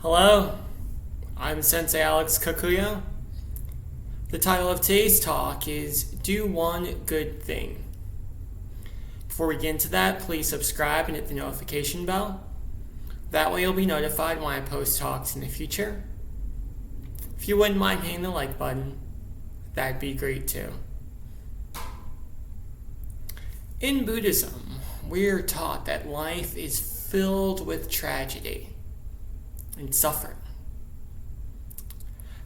Hello, I'm Sensei Alex Kakuya. The title of today's talk is Do One Good Thing. Before we get into that, please subscribe and hit the notification bell. That way you'll be notified when I post talks in the future. If you wouldn't mind hitting the like button, that'd be great too. In Buddhism, we're taught that life is filled with tragedy and suffering.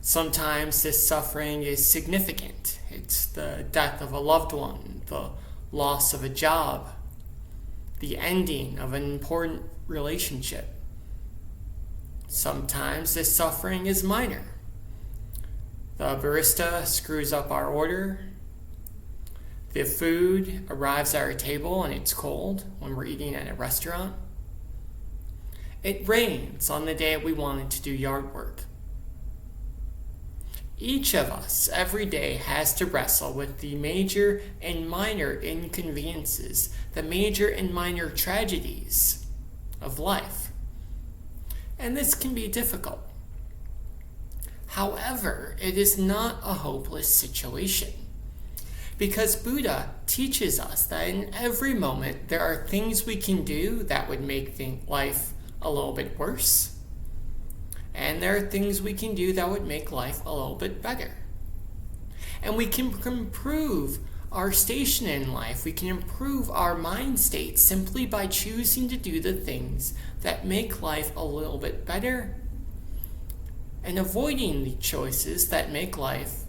Sometimes this suffering is significant. It's the death of a loved one, the loss of a job, the ending of an important relationship. Sometimes this suffering is minor. The barista screws up our order. The food arrives at our table and it's cold when we're eating at a restaurant. It rains on the day we wanted to do yard work. Each of us every day has to wrestle with the major and minor inconveniences, the major and minor tragedies of life. And this can be difficult. However, it is not a hopeless situation, because Buddha teaches us that in every moment there are things we can do that would make life a little bit worse, and there are things we can do that would make life a little bit better. And we can improve our station in life. We can improve our mind state simply by choosing to do the things that make life a little bit better and avoiding the choices that make life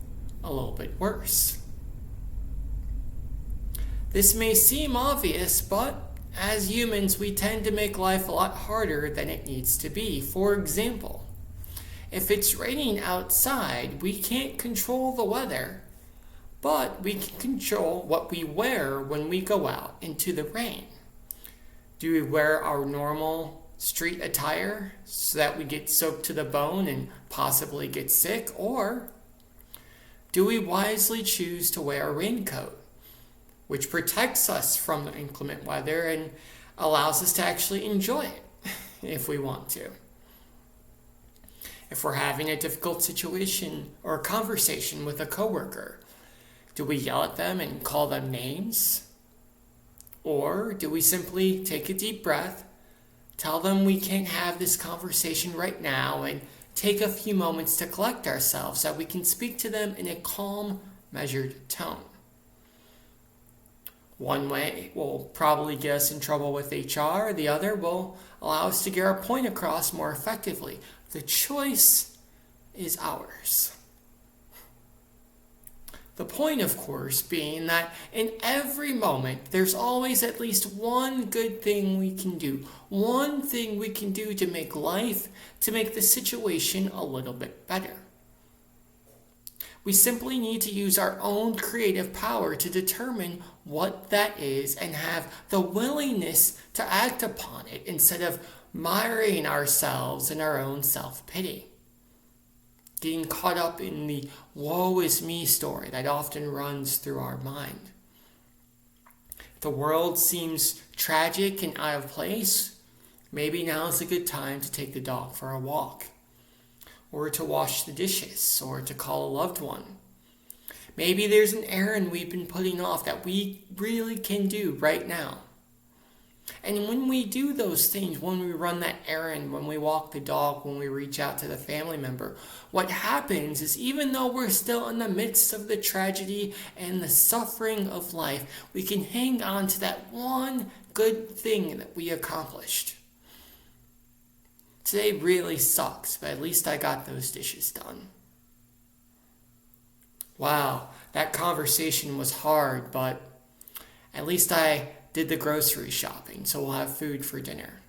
a little bit worse. This may seem obvious, but as humans, we tend to make life a lot harder than it needs to be. For example, if it's raining outside, we can't control the weather, but we can control what we wear when we go out into the rain. Do we wear our normal street attire so that we get soaked to the bone and possibly get sick? Or do we wisely choose to wear a raincoat, which protects us from the inclement weather and allows us to actually enjoy it if we want to? If we're having a difficult situation or a conversation with a coworker, do we yell at them and call them names? Or do we simply take a deep breath, tell them we can't have this conversation right now, and take a few moments to collect ourselves so that we can speak to them in a calm, measured tone? One way will probably get us in trouble with HR. The other will allow us to get our point across more effectively. The choice is ours. The point, of course, being that in every moment, there's always at least one good thing we can do. One thing we can do to make the situation a little bit better. We simply need to use our own creative power to determine what that is and have the willingness to act upon it instead of miring ourselves in our own self-pity, getting caught up in the woe is me story that often runs through our mind. If the world seems tragic and out of place, maybe now is a good time to take the dog for a walk, or to wash the dishes, or to call a loved one. Maybe there's an errand we've been putting off that we really can do right now. And when we do those things, when we run that errand, when we walk the dog, when we reach out to the family member, what happens is, even though we're still in the midst of the tragedy and the suffering of life, we can hang on to that one good thing that we accomplished. Today really sucks, but at least I got those dishes done. Wow, that conversation was hard, but at least I did the grocery shopping, so we'll have food for dinner.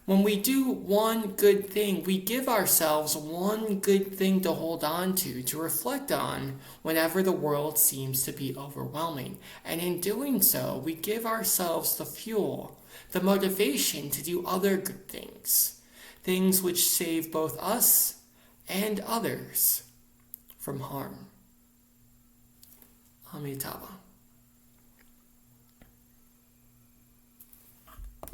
When we do one good thing, we give ourselves one good thing to hold on to reflect on whenever the world seems to be overwhelming. And in doing so, we give ourselves the fuel, the motivation to do other good things, things which save both us and others from harm. Amitabha.